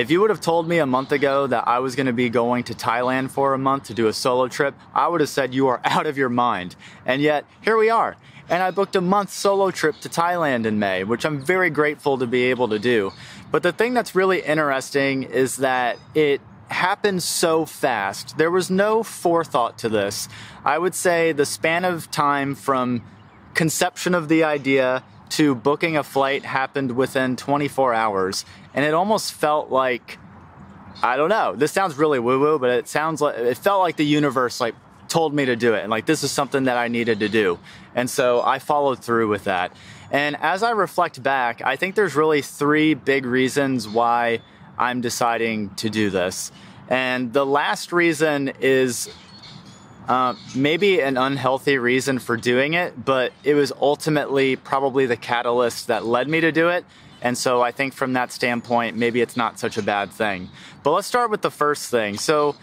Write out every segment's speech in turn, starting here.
If you would have told me a month ago that I was going to be going to Thailand for a month to do a solo trip, I would have said you are out of your mind. And yet, here we are. And I booked a month solo trip to Thailand in May, which I'm very grateful to be able to do. But the thing that's really interesting is that it happened so fast. There was no forethought to this. I would say the span of time from conception of the idea to booking a flight happened within 24 hours. And it almost felt like, I don't know, this sounds really woo-woo, but it felt like the universe told me to do it. And this is something that I needed to do. And so I followed through with that. And as I reflect back, I think there's really three big reasons why I'm deciding to do this. And the last reason is maybe an unhealthy reason for doing it, but it was ultimately probably the catalyst that led me to do it. And so I think from that standpoint, maybe it's not such a bad thing. But let's start with the first thing. So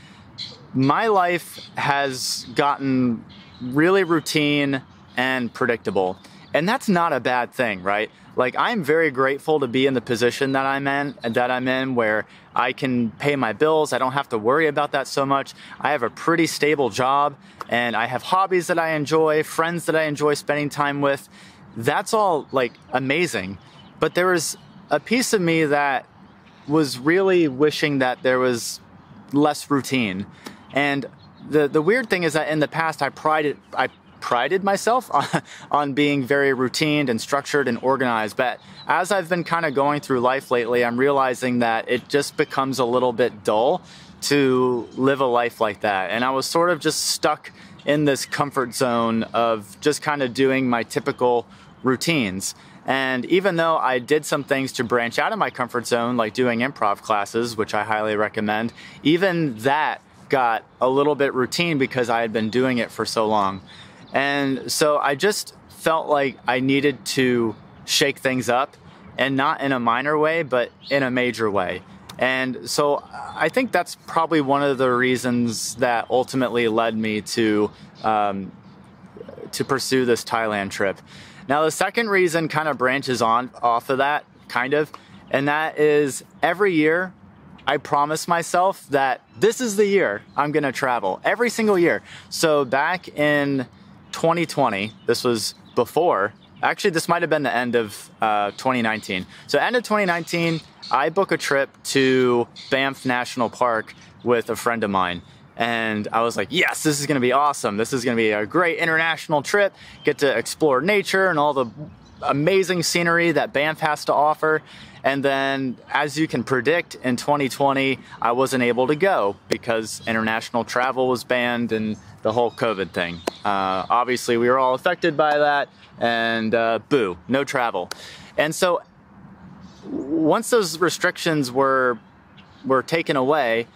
my life has gotten really routine and predictable. And that's not a bad thing, right? I'm very grateful to be in the position that I'm in where I can pay my bills. I don't have to worry about that so much. I have a pretty stable job and I have hobbies that I enjoy, friends that I enjoy spending time with. That's all amazing. But there was a piece of me that was really wishing that there was less routine. And the weird thing is that in the past I prided myself on being very routine and structured and organized. But as I've been kind of going through life lately, I'm realizing that it just becomes a little bit dull to live a life like that. And I was sort of just stuck in this comfort zone of just kind of doing my typical routines. And even though I did some things to branch out of my comfort zone, like doing improv classes, which I highly recommend, even that got a little bit routine because I had been doing it for so long. And so I just felt like I needed to shake things up, and not in a minor way, but in a major way. And so I think that's probably one of the reasons that ultimately led me to pursue this Thailand trip. Now, the second reason kind of branches off of that, and that is every year I promise myself that this is the year I'm going to travel, every single year. So back in 2020, this was before, actually this might have been the end of 2019. So end of 2019, I book a trip to Banff National Park with a friend of mine. And I was like, yes, this is going to be awesome. This is going to be a great international trip, get to explore nature and all the amazing scenery that Banff has to offer. And then, as you can predict, in 2020, I wasn't able to go because international travel was banned and the whole COVID thing. Obviously, we were all affected by that, and boo, no travel. And so, once those restrictions were taken away,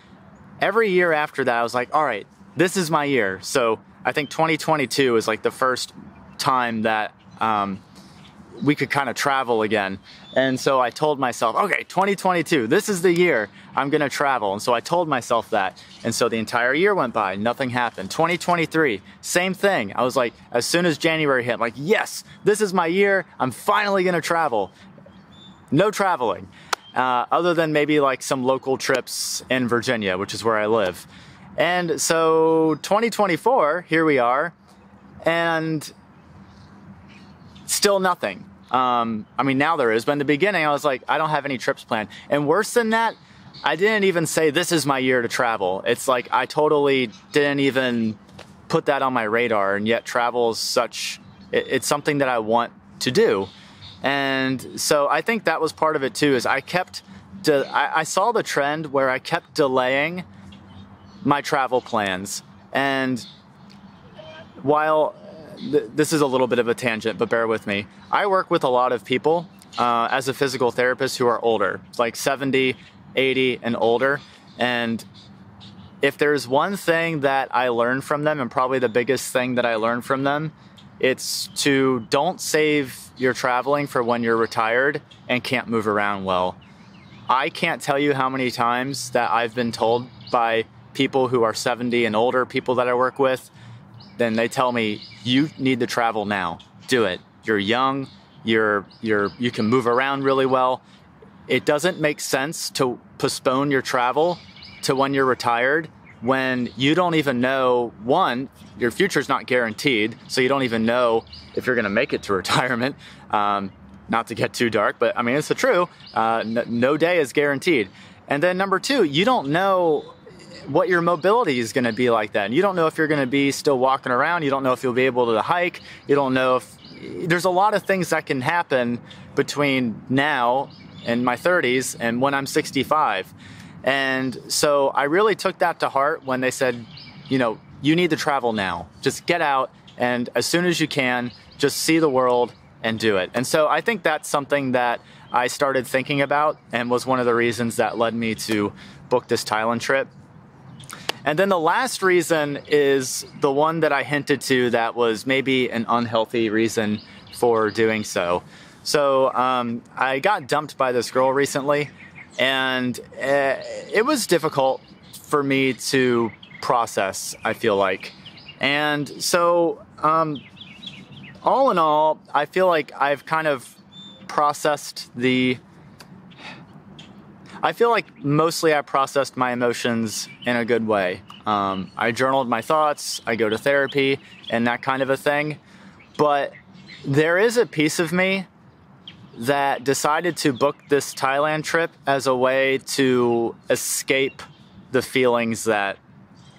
every year after that, I was like, all right, this is my year. So, I think 2022 is the first time that we could kind of travel again. And so I told myself, okay, 2022, this is the year I'm going to travel. And so I told myself that. And so the entire year went by, nothing happened. 2023, same thing. I was like, as soon as January hit, I'm like, yes, this is my year. I'm finally going to travel. No traveling, other than maybe some local trips in Virginia, which is where I live. And so 2024, here we are, and still nothing. Now there is, but in the beginning I was like, I don't have any trips planned. And worse than that, I didn't even say this is my year to travel. It's I totally didn't even put that on my radar, and yet travel is it's something that I want to do. And so I think that was part of it too, is I saw the trend where I kept delaying my travel plans. And while this is a little bit of a tangent, but bear with me. I work with a lot of people as a physical therapist who are older, 70, 80 and older. And if there's one thing that I learned from them, and probably the biggest thing that I learned from them, it's to don't save your traveling for when you're retired and can't move around well. I can't tell you how many times that I've been told by people who are 70 and older, people that I work with, then they tell me, you need to travel now. Do it. You're young. You can move around really well. It doesn't make sense to postpone your travel to when you're retired, when you don't even know, one, your future's not guaranteed, so you don't even know if you're gonna make it to retirement. Not to get too dark, but I mean, it's the true. No day is guaranteed. And then number two, you don't know what your mobility is gonna be like then. You don't know if you're gonna be still walking around. You don't know if you'll be able to hike. You don't know if, there's a lot of things that can happen between now and my 30s and when I'm 65. And so I really took that to heart when they said, you know, you need to travel now. Just get out, and as soon as you can, just see the world and do it. And so I think that's something that I started thinking about and was one of the reasons that led me to book this Thailand trip. And then the last reason is the one that I hinted to that was maybe an unhealthy reason for doing so. So I got dumped by this girl recently, and it was difficult for me to process, I feel like. And so all in all, I feel like I've kind of processed I feel like mostly I processed my emotions in a good way. I journaled my thoughts, I go to therapy and that kind of a thing. But there is a piece of me that decided to book this Thailand trip as a way to escape the feelings that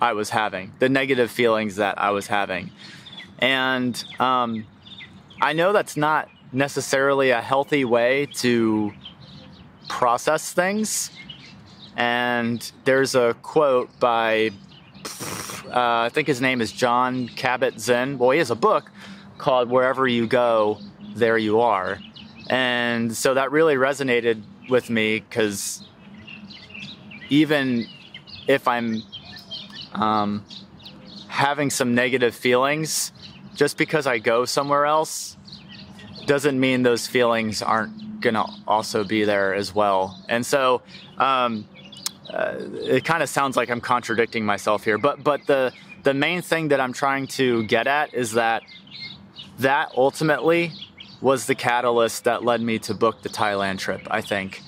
I was having, the negative feelings that I was having. And I know that's not necessarily a healthy way to process things. And there's a quote by, I think his name is John Kabat-Zinn. Well, he has a book called Wherever You Go, There You Are. And so that really resonated with me, because even if I'm having some negative feelings, just because I go somewhere else doesn't mean those feelings aren't gonna also be there as well. And so it kind of sounds like I'm contradicting myself here, but the main thing that I'm trying to get at is that ultimately was the catalyst that led me to book the Thailand trip. I think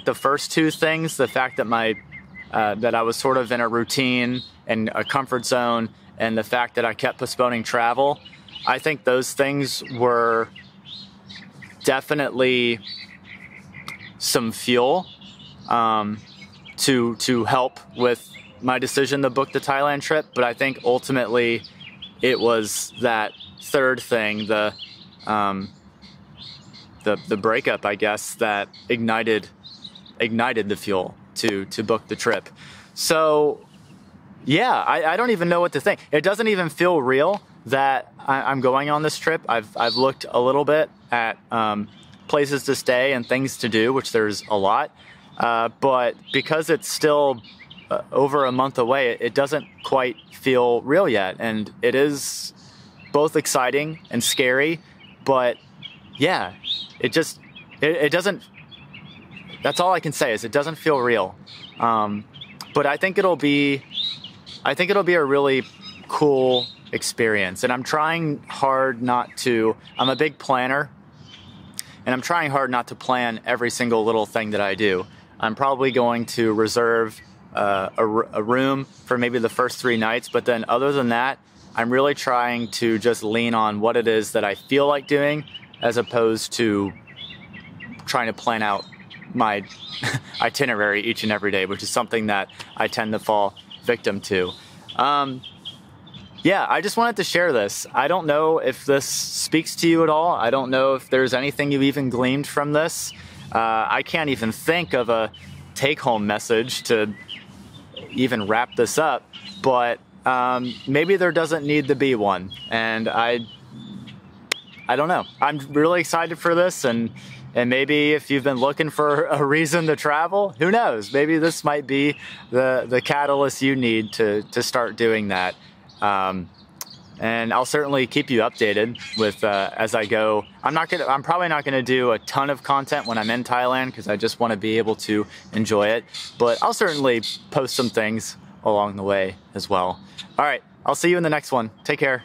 the first two things, the fact that that I was sort of in a routine and a comfort zone, and the fact that I kept postponing travel, I think those things were definitely some fuel to help with my decision to book the Thailand trip. But I think ultimately it was that third thing, the breakup, I guess, that ignited the fuel to book the trip. So yeah, I don't even know what to think. It doesn't even feel real that I'm going on this trip. I've looked a little bit at places to stay and things to do, which there's a lot. But because it's still over a month away, it doesn't quite feel real yet. And it is both exciting and scary, but yeah, it doesn't, that's all I can say is it doesn't feel real. But I think it'll be a really cool experience. And I'm trying hard not to, I'm a big planner, and I'm trying hard not to plan every single little thing that I do. I'm probably going to reserve a room for maybe the first 3 nights, but then other than that, I'm really trying to just lean on what it is that I feel like doing, as opposed to trying to plan out my itinerary each and every day, which is something that I tend to fall victim to. Yeah, I just wanted to share this. I don't know if this speaks to you at all. I don't know if there's anything you even gleaned from this. I can't even think of a take-home message to even wrap this up, but maybe there doesn't need to be one. And I don't know. I'm really excited for this, and maybe if you've been looking for a reason to travel, who knows? Maybe this might be the catalyst you need to start doing that. And I'll certainly keep you updated with as I go. I'm probably not gonna do a ton of content when I'm in Thailand, because I just want to be able to enjoy it. But I'll certainly post some things along the way as well. All right, I'll see you in the next one. Take care.